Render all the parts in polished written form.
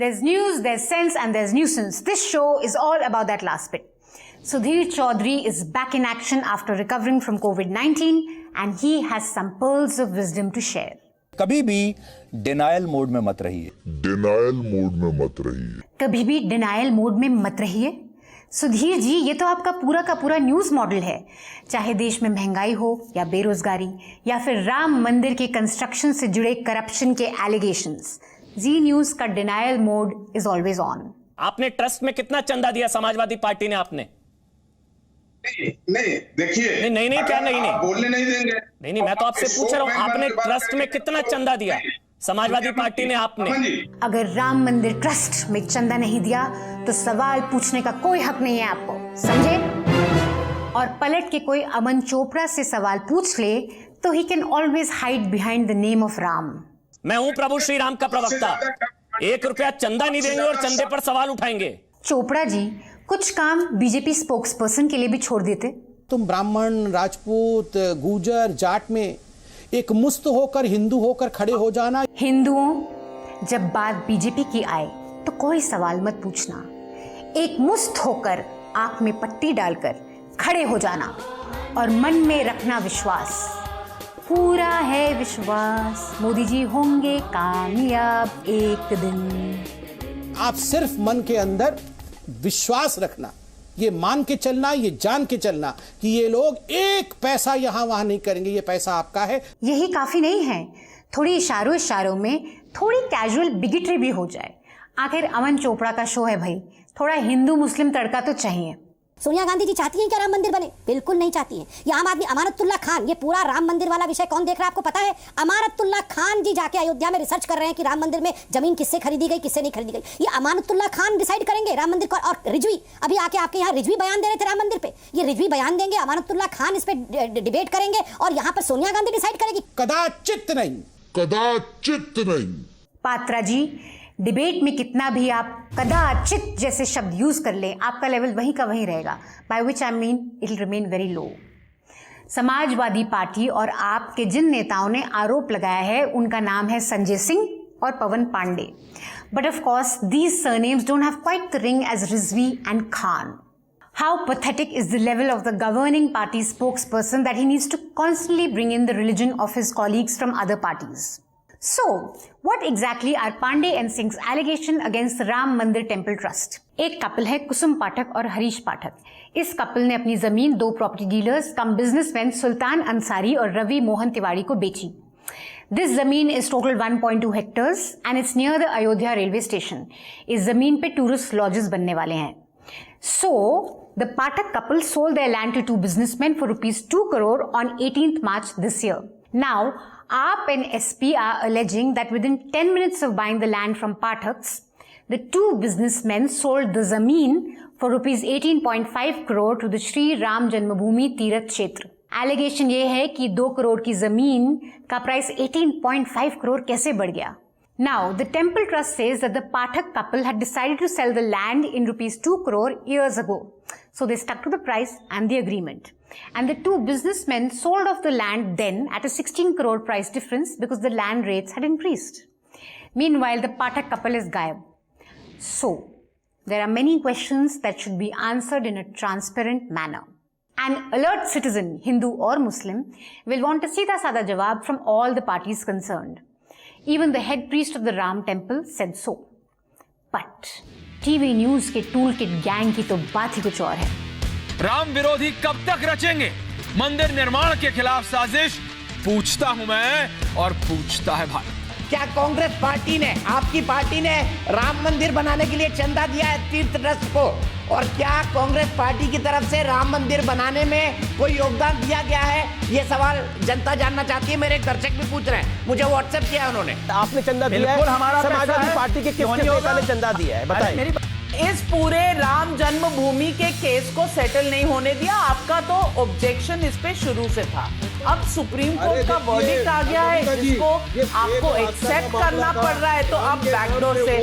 There's news, there's sense, and there's nuisance. This show is all about that last bit. Sudhir Chaudhary is back in action after recovering from COVID-19 and he has some pearls of wisdom to share. कभी भी denial mode में मत रहिए। कभी भी denial mode में मत रहिए। सुधीर जी, ये तो आपका पूरा का पूरा न्यूज मॉडल है। चाहे देश में महंगाई हो या बेरोजगारी या फिर राम मंदिर के कंस्ट्रक्शन से जुड़े करप्शन के एलिगेशंस, जी न्यूज का denial mode is always on. आपने ट्रस्ट में कितना चंदा दिया समाजवादी पार्टी ने? आपने नहीं देखिए, नहीं क्या नहीं बोलने नहीं देंगे। नहीं मैं तो आपसे पूछ रहा हूँ, आपने ट्रस्ट में कितना चंदा दिया समाजवादी पार्टी ने? आपने अगर राम मंदिर ट्रस्ट में चंदा नहीं दिया तो सवाल पूछने का कोई हक नहीं है आपको, समझे? और पलट के कोई अमन चोपड़ा से सवाल पूछ ले तो he can always hide behind the name of Ram. मैं हूं प्रभु श्री राम का प्रवक्ता। 1 रुपया चंदा नहीं देंगे और चंदे पर सवाल उठाएंगे। चोपड़ा जी, कुछ काम बीजेपी स्पोक्स पर्सन के लिए भी छोड़ देते। तुम ब्राह्मण, राजपूत, गुर्जर, जाट में एक मुस्त होकर हिंदू होकर खड़े हो जाना। हिंदुओं, जब बात बीजेपी की आए तो कोई सवाल मत पूछना, एक मुस्त होकर आंख में पट्टी डालकर खड़े हो जाना और मन में रखना विश्वास, पूरा है विश्वास, मोदी जी होंगे कामयाब एक दिन। आप सिर्फ मन के अंदर विश्वास रखना, ये मान के चलना, ये जान के चलना कि ये लोग एक पैसा यहां वहां नहीं करेंगे, ये पैसा आपका है। यही काफी नहीं है, थोड़ी इशारों में थोड़ी कैजुअल बिगिटरी भी हो जाए। आखिर अमन चोपड़ा का शो है भाई, थोड़ा हिंदू मुस्लिम तड़का तो चाहिए। सोनिया गांधी जी चाहती हैं क्या राम मंदिर बने? बिल्कुल नहीं चाहती हैं। ये आम आदमी अमानतुल्लाह खान, ये पूरा राम मंदिर वाला विषय कौन देख रहा है आपको पता है? अमानतुल्लाह खान जी जाके अयोध्या में रिसर्च कर रहे हैं कि राम मंदिर में जमीन किससे खरीदी गई, किससे नहीं खरीदी गई। ये अमानतुल्लाह खान डिसाइड करेंगे राम मंदिर को। और रिजवी अभी आके आपके यहाँ रिजवी बयान दे रहे थे राम मंदिर पे, ये रिजवी बयान देंगे, अमानतुल्लाह खान इस पे डिबेट करेंगे और यहाँ पर सोनिया गांधी डिसाइड करेगी। कदाचित नहीं। पात्रा जी, डिबेट में कितना भी आप कदाचित जैसे शब्द यूज कर ले, आपका लेवल वहीं का वहीं रहेगा, by which I mean it will remain very low. Samajwadi party और आपके जिन नेताओं ने आरोप लगाया है उनका नाम है संजय सिंह और Pawan Pandey, but of course these surnames don't have quite the ring as Rizvi and Khan. How pathetic is the level of the governing party spokesperson that he needs to constantly bring in the religion of his colleagues from other parties. So, what exactly are Pandey and Singh's allegation against the Ram Mandir Temple Trust? एक couple है कुसुम पाठक और हरीश पाठक। इस couple ने अपनी जमीन 2 property dealers कम businessman सुल्तान अंसारी और रवि मोहन तिवारी को बेची। This जमीन is total 1.2 hectares and it's near the Ayodhya railway station. इस जमीन पे टूरिस्ट लॉजेस बनने वाले हैं। So, the Pathak couple sold their land to 2 businessmen for rupees 2 crore on 18th March this year. Now, AAP and SP are alleging that within 10 minutes of buying the land from Pathaks, the 2 businessmen sold the zameen for rupees 18.5 crore to the Shri Ram Janmabhoomi Teerath Kshetra. Allegation ये है कि 2 करोड़ की जमीन का price 18.5 crore कैसे बढ़ गया? Now, the temple trust says that the Pathak couple had decided to sell the land in rupees 2 crore years ago. So they stuck to the price and the agreement. And the 2 businessmen sold off the land then at a 16 crore price difference because the land rates had increased. Meanwhile, the Pathak couple is gayab. So, there are many questions that should be answered in a transparent manner. An alert citizen, Hindu or Muslim, will want a seedha-sada jawab from all the parties concerned. Even the head priest of the Ram temple said so. But TV news के tool kit gang की तो बात ही कुछ और है। राम विरोधी कब तक रचेंगे मंदिर निर्माण के खिलाफ साजिश? पूछता हूं मैं और पूछता है भारत। क्या कांग्रेस पार्टी ने, आपकी पार्टी ने राम मंदिर बनाने के लिए चंदा दिया है तीर्थ ट्रस्ट को? और क्या कांग्रेस पार्टी की तरफ से राम मंदिर बनाने में कोई योगदान दिया गया है? ये सवाल जनता जानना चाहती है। मेरे दर्शक भी पूछ रहे हैं, मुझे व्हाट्सएप किया उन्होंने। आपने चंदा दिया है? हमारा समाजवादी पार्टी के किसके नेता ने चंदा दिया है बताइए? इस पूरे राम जन्मभूमि के केस को सेटल नहीं होने दिया। आपका तो ऑब्जेक्शन इस पे शुरू से था। अब सुप्रीम कोर्ट का वर्डिक्ट आ गया है जिसको आपको एक्सेप्ट करना पड़ रहा है, तो अब बैकडोर से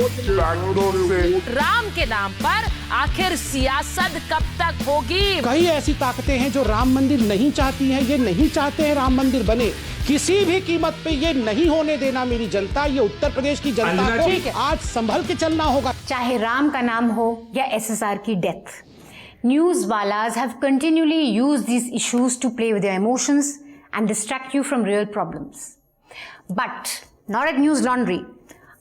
राम के नाम पर आखिर सियासत कब तक होगी? कई ऐसी ताकतें हैं जो राम मंदिर नहीं चाहती हैं, ये नहीं चाहते हैं राम मंदिर बने, किसी भी कीमत पे ये नहीं होने देना। मेरी जनता, ये उत्तर प्रदेश की जनता को आज संभल के चलना होगा। चाहे राम का नाम हो या एसएसआर की डेथ, न्यूज वालाज have continuously used these issues to play with your emotions and distract you from real problems. But not at News Laundry.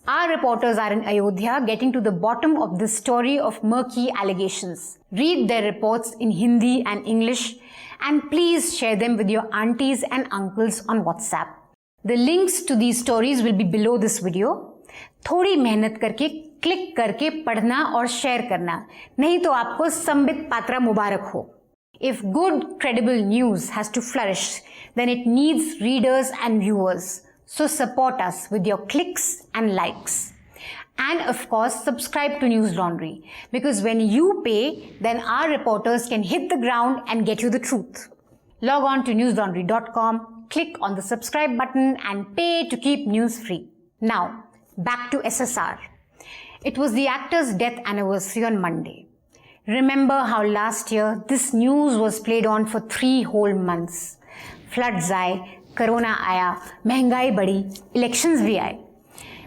Our reporters are in Ayodhya getting to the bottom of this story of murky allegations. Read their reports in Hindi and English and please share them with your aunties and uncles on WhatsApp. The links to these stories will be below this video. थोड़ी मेहनत करके click करके पढ़ना और share करना, नहीं तो आपको संबित पात्रा मुबारक हो. If good, credible news has to flourish, then it needs readers and viewers. So support us with your clicks and likes. And of course, subscribe to News Laundry, because when you pay, then our reporters can hit the ground and get you the truth. Log on to newslaundry.com, click on the subscribe button and pay to keep news free. Now, back to SSR. It was the actor's death anniversary on Monday. Remember how last year this news was played on for 3 whole months. Floods aaye, Corona आया, महंगाई बढ़ी, elections भी आए.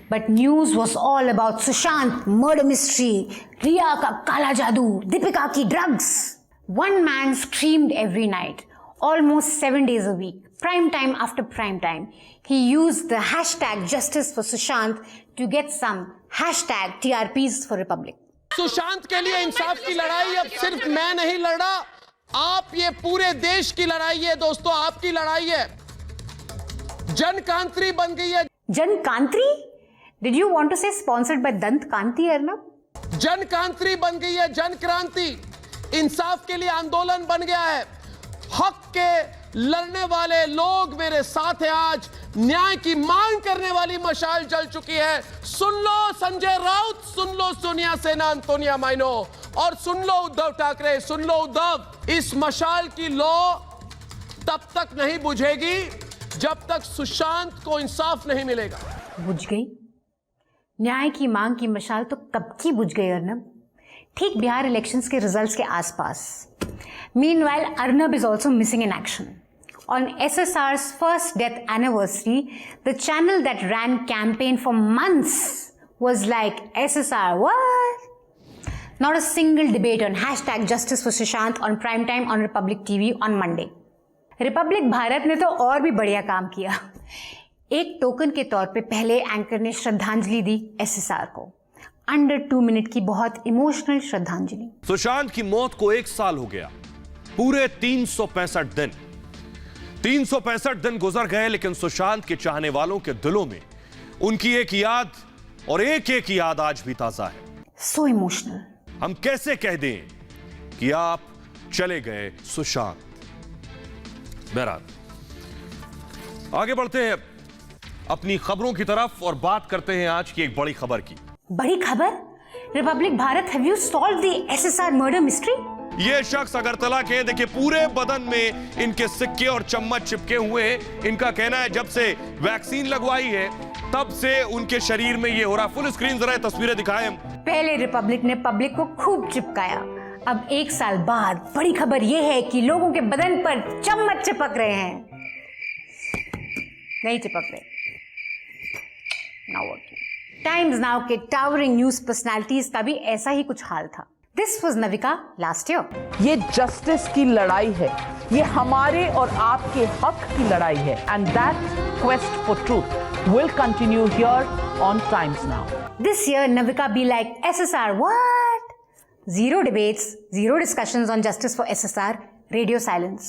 But news was all about Sushant murder mystery, Riya का काला जादू, Deepika की drugs. One man screamed every night, almost 7 days a week, prime time after prime time. He used the hashtag Justice for Sushant to get some hashtag TRPs for Republic. Sushant के लिए इंसाफ की लड़ाई अब सिर्फ मैं नहीं लड़ रहा, आप, ये पूरे देश की लड़ाई है दोस्तों, आपकी लड़ाई है. जनकांत्री बन गई है. जनकांत्री? Did you want to say sponsored by दंत कांति अर्नब? जनकांत्री बन गई है, जनक्रांति. इंसाफ के लिए आंदोलन बन गया है. हक के लड़ने वाले लोग मेरे साथ हैं. आज न्याय की मांग करने वाली मशाल जल चुकी है. सुन लो संजय राउत, सुन लो सोनिया सेना, अंतोनिया माइनो, और सुन लो उद्धव ठाकरे, सुन लो उद्धव. इस मशाल की लौ तब तक नहीं बुझेगी जब तक सुशांत को इंसाफ नहीं मिलेगा. बुझ गई न्याय की मांग की मशाल तो कब की बुझ गई अर्नब, ठीक बिहार इलेक्शंस के रिजल्ट्स के आसपास. Meanwhile, Arnab is also missing in action. On SSR's first death anniversary, the channel that ran campaign for months was like, SSR what? Not a single debate on hashtag Justice for Sushant on primetime on Republic TV on Monday. Republic Bharat ने तो और भी बढ़िया काम किया. एक token के तौर पे पहले एंकर ने श्रद्धांजलि दी एसएसआर को. अंडर 2 मिनट की बहुत इमोशनल श्रद्धांजलि. सुशांत की मौत को 1 साल हो गया. पूरे 365 दिन 365 दिन गुजर गए, लेकिन सुशांत के चाहने वालों के दिलों में उनकी एक याद, और एक एक याद आज भी ताजा है. So emotional. हम कैसे कह दें कि आप चले गए सुशांत. बहरहाल आगे बढ़ते हैं अपनी खबरों की तरफ और बात करते हैं आज की एक बड़ी खबर की. बड़ी खबर? Republic Bharat, have you solved the SSR murder mystery? ये शख्स अगरतला के, देखिए पूरे बदन में इनके सिक्के और चम्मच चिपके हुए. इनका कहना है जब से वैक्सीन लगवाई है तब से उनके शरीर में ये हो रहा. फुल स्क्रीन जरा तस्वीरें दिखाएं. पहले रिपब्लिक ने पब्लिक को खूब चिपकाया. अब 1 साल बाद बड़ी खबर यह है कि लोगों के बदन पर चम्मच चिपक रहे हैं. नहीं चिपक रहे. Now working. टाइम्स नाउ के टावरिंग न्यूज पर्सनालिटीज का भी ऐसा ही कुछ हाल था. This was Navika last year. ये जस्टिस की लड़ाई है, ये हमारे और आपके हक की लड़ाई है. And that quest for truth will continue here on times now. This year, Navika be like, SSR, what? Zero debates, zero discussions on justice for SSR, radio silence.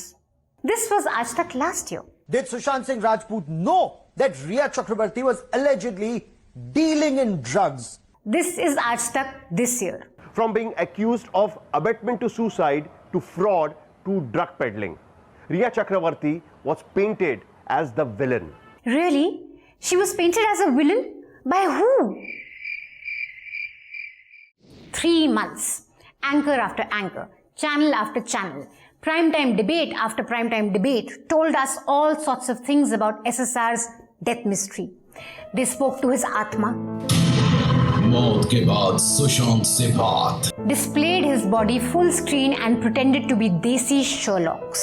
This was Aaj Tak last year. Did Sushant Singh Rajput know that Riya Chakrabarti was allegedly dealing in drugs? This is Aaj Tak this year. From being accused of abetment to suicide, to fraud, to drug peddling, Riya Chakrabarti was painted as the villain. Really? She was painted as a villain? By who? 3 months, anchor after anchor, channel after channel, primetime debate after primetime debate told us all sorts of things about SSR's death mystery. They spoke to his Atma, मौत के बाद सुशांत से बात, displayed his body full screen and pretended to be Desi Sherlocks.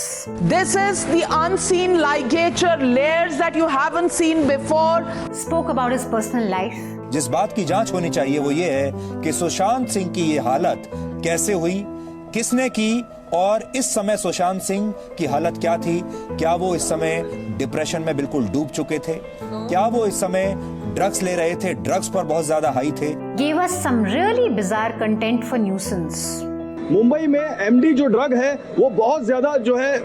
This is the unseen ligature layers that you haven't seen before. Spoke about his personal life. जिस बात की जांच होनी चाहिए वो ये है कि सुशांत सिंह की ये हालत कैसे हुई, किसने की, और इस समय सुशांत सिंह की हालत क्या थी। क्या वो इस समय डिप्रेशन में बिल्कुल डूब चुके थे? क्या वो इस समय ड्रग्स ले रहे थे, ड्रग्स पर बहुत ज्यादा हाई थे? Gave us some really bizarre content for nuisance. Mumbai में एमडी जो ड्रग है वो बहुत ज्यादा जो है,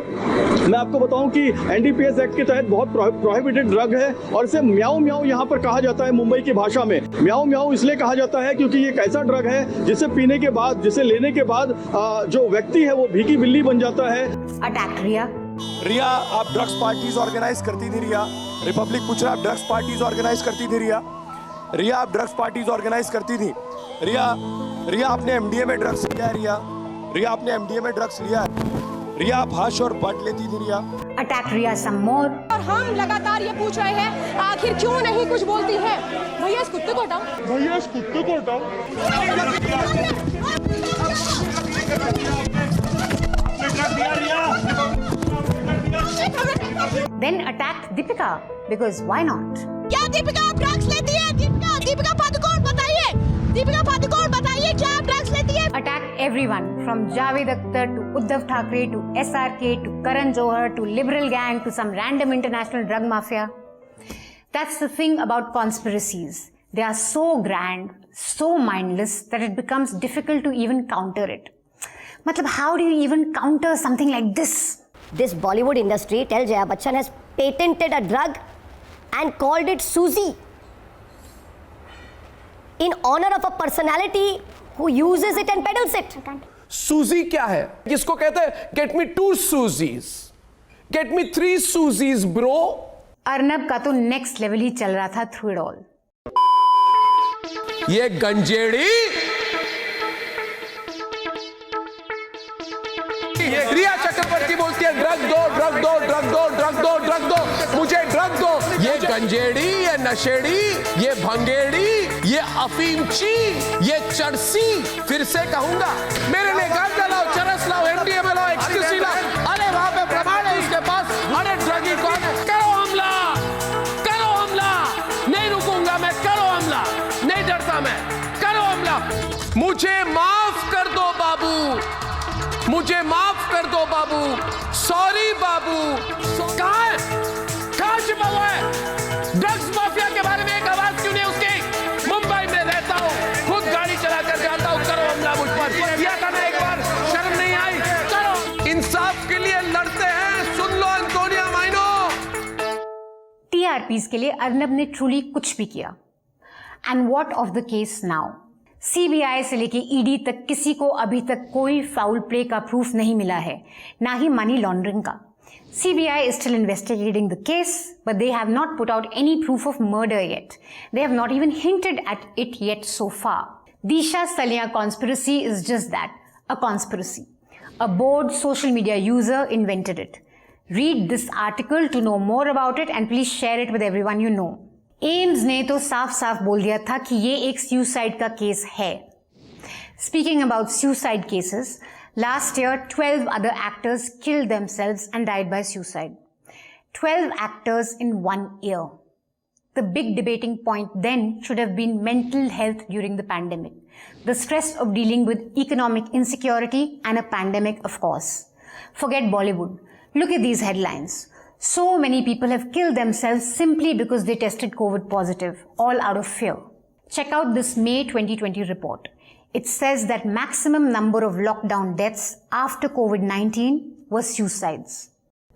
मैं आपको बताऊं कि एनडीपीएस एक्ट के तहत बहुत प्रोहिबिटेड ड्रग है, और इसे म्याऊ म्याऊ यहाँ पर कहा जाता है मुंबई की भाषा में। म्याऊ म्याऊ इसलिए कहा जाता है क्योंकि ये एक ऐसा ड्रग है जिसे पीने के बाद, जिसे लेने के बाद जो व्यक्ति है वो भीगी बिल्ली बन जाता है। Attacked Riya. रिया, आप ड्रग्स पार्टीज ऑर्गेनाइज करती थी रिया? रिपब्लिक पूछ रहा, आप ड्रग्स पार्टीज ऑर्गेनाइज करती थी रिया? रिया, आप ड्रग्स पार्टीज ऑर्गेनाइज करती थी? रिया आपने एमडीए में ड्रग्स लिया है? रिया आपने एमडीए में ड्रग्स लिया है? रिया आप हाश और बट लेती थी रिया? Attack Riya some more. और हम लगातार ये पूछ रहे हैं आखिर क्यों नहीं कुछ बोलती है? भैया इस कुत्ते को हटाओ, भैया इस कुत्ते को हटाओ। Then attacked Deepika, because why not? क्या दीपिका ड्रग्स लेती है? दीपिका पादुकोण बताइए, दीपिका पादुकोण बताइए क्या ड्रग्स लेती है? Attacked everyone from Javed Akhtar to Uddhav Thackeray to SRK to Karan Johar to Liberal Gang to some random international drug mafia. That's the thing about conspiracies. They are so grand, so mindless that it becomes difficult to even counter it. Matlab, how do you even counter something like this? This Bollywood industry, tell Jaya Bachchan, has patented a drug and called it Suzy in honor of a personality who uses it and peddles it. सूजी क्या है? जिसको कहते हैं get me 2 Suzies, get me 3 Suzies bro. Arnab का तो next level ही चल रहा था थ्रू इट ऑल। ये गंजेड़ी रिया चक्रवर्ती बोलती है ड्रग दो, ड्रग दो, ड्रग दो, ड्रग दो, ड्रग दो, मुझे ड्रग दो। ये गंजेड़ी, ये नशेड़ी, ये भंगेड़ी, ये अफीमची, ये चरसी, फिर से कहूंगा मेरे लिए गांजा लाओ, चरस लाओ, एमडीए में लाओ, एक्सटेसी लाओ। अरे वहां पे प्रमाण है उसके पास। अरे ड्रगी कौन है? करो हमला, करो हमला, नहीं रुकूंगा मैं, करो हमला, नहीं डरता मैं, करो हमला। मुझे माफ कर दो बाबू, मुझे माफ कर दो बाबू, सॉरी बाबू। कहां छिपा हुआ है? ड्रग्स माफिया के बारे में एक आवाज क्यों नहीं उसकी? मुंबई में रहता हूं, खुद गाड़ी चलाकर जाता हूं, करो हमला मुझ पर। किया था ना एक बार, शर्म नहीं आई? करो। इंसाफ के लिए लड़ते हैं, सुन लो एंटोनिया माइनो। टीआरपीस के लिए अर्नब ने ट्रूली कुछ भी किया। And what of the case now? CBI से लेके ईडी तक किसी को अभी तक कोई फाउल प्ले का प्रूफ नहीं मिला है, ना ही मनी लॉन्ड्रिंग का। CBI is still investigating the case, but they have not put out any proof of murder yet. They have not even hinted at it yet so far. Disha Salia conspiracy is just that, a conspiracy. A bored social media user invented it. Read this article to know more about it and please share it with everyone you know. AIIMS ने तो साफ साफ बोल दिया था कि ये एक सुसाइड का केस है। Speaking about suicide cases, last year 12 other actors killed themselves and died by suicide. 12 actors in 1 year. The big debating point then should have been mental health during the pandemic. The stress of dealing with economic insecurity and a pandemic, of course. Forget Bollywood. Look at these headlines. So many people have killed themselves simply because they tested COVID positive, all out of fear. Check out this May 2020 report. It says that maximum number of lockdown deaths after COVID-19 was suicides.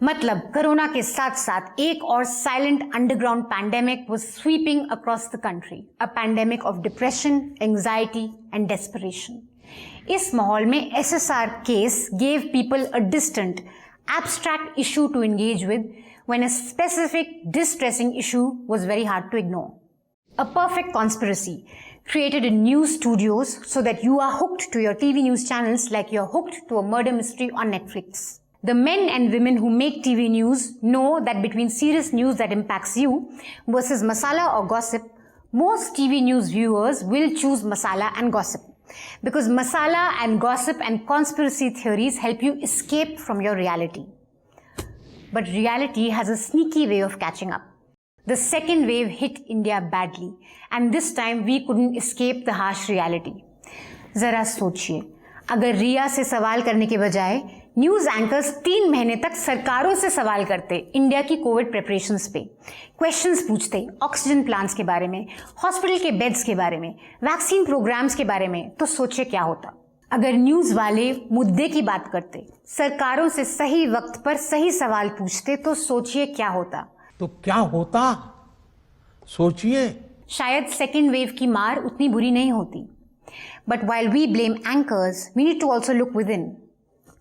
मतलब corona के साथ साथ एक और silent underground pandemic was sweeping across the country. A pandemic of depression, anxiety and desperation. इस माहौल में SSR case gave people a distant, abstract issue to engage with when a specific distressing issue was very hard to ignore. A perfect conspiracy created in news studios so that you are hooked to your TV news channels like you're hooked to a murder mystery on Netflix. The men and women who make TV news know that between serious news that impacts you versus masala or gossip, most TV news viewers will choose masala and gossip. Because masala and gossip and conspiracy theories help you escape from your reality. But reality has a sneaky way of catching up. The second wave hit India badly, and this time we couldn't escape the harsh reality. जरा सोचिए, अगर रिया से सवाल करने के बजाय news anchors 3 महीने तक सरकारों से सवाल करते इंडिया की कोविड प्रिपरेशंस पे, क्वेश्चंस पूछते ऑक्सीजन प्लांट्स के बारे में, हॉस्पिटल के बेड्स के बारे में, वैक्सीन प्रोग्राम्स के बारे में, तो सोचिए क्या होता। अगर न्यूज वाले मुद्दे की बात करते, सरकारों से सही वक्त पर सही सवाल पूछते, तो सोचिए क्या होता। तो क्या होता, सोचिए। शायद सेकेंड वेव की मार उतनी बुरी नहीं होती। But while we blame anchors, we need to also look within.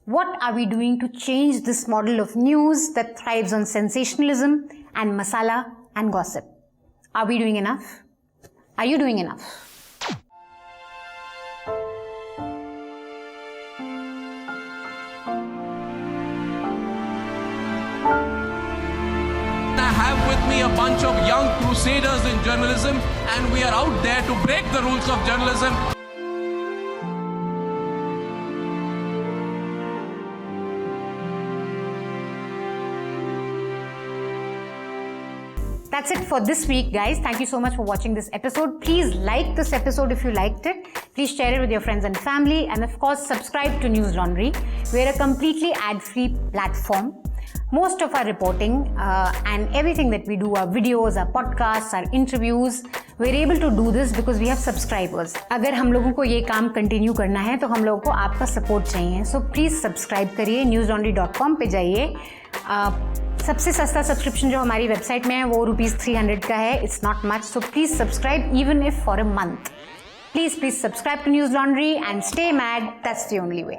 What are we doing to change this model of news that thrives on sensationalism and masala and gossip? Are we doing enough? Are you doing enough? I have with me a bunch of young crusaders in journalism, and we are out there to break the rules of journalism. That's it for this week, guys. Thank you so much for watching this episode. Please like this episode if you liked it. Please share it with your friends and family. And of course, subscribe to News Laundry. We're a completely ad-free platform. Most of our reporting and everything that we do, our videos, our podcasts, our interviews, we're able to do this because we have subscribers. अगर हम लोगों को ये काम continue करना है तो हम लोगों को आपका सपोर्ट चाहिए. So please सब्सक्राइब करिए, newslaundry.com पे जाइए. सबसे सस्ता सब्सक्रिप्शन जो हमारी वेबसाइट में है वो ₹300 का है. It's not much, so please subscribe even if for a month. Please subscribe to Newslaundry and stay mad. That's the only way.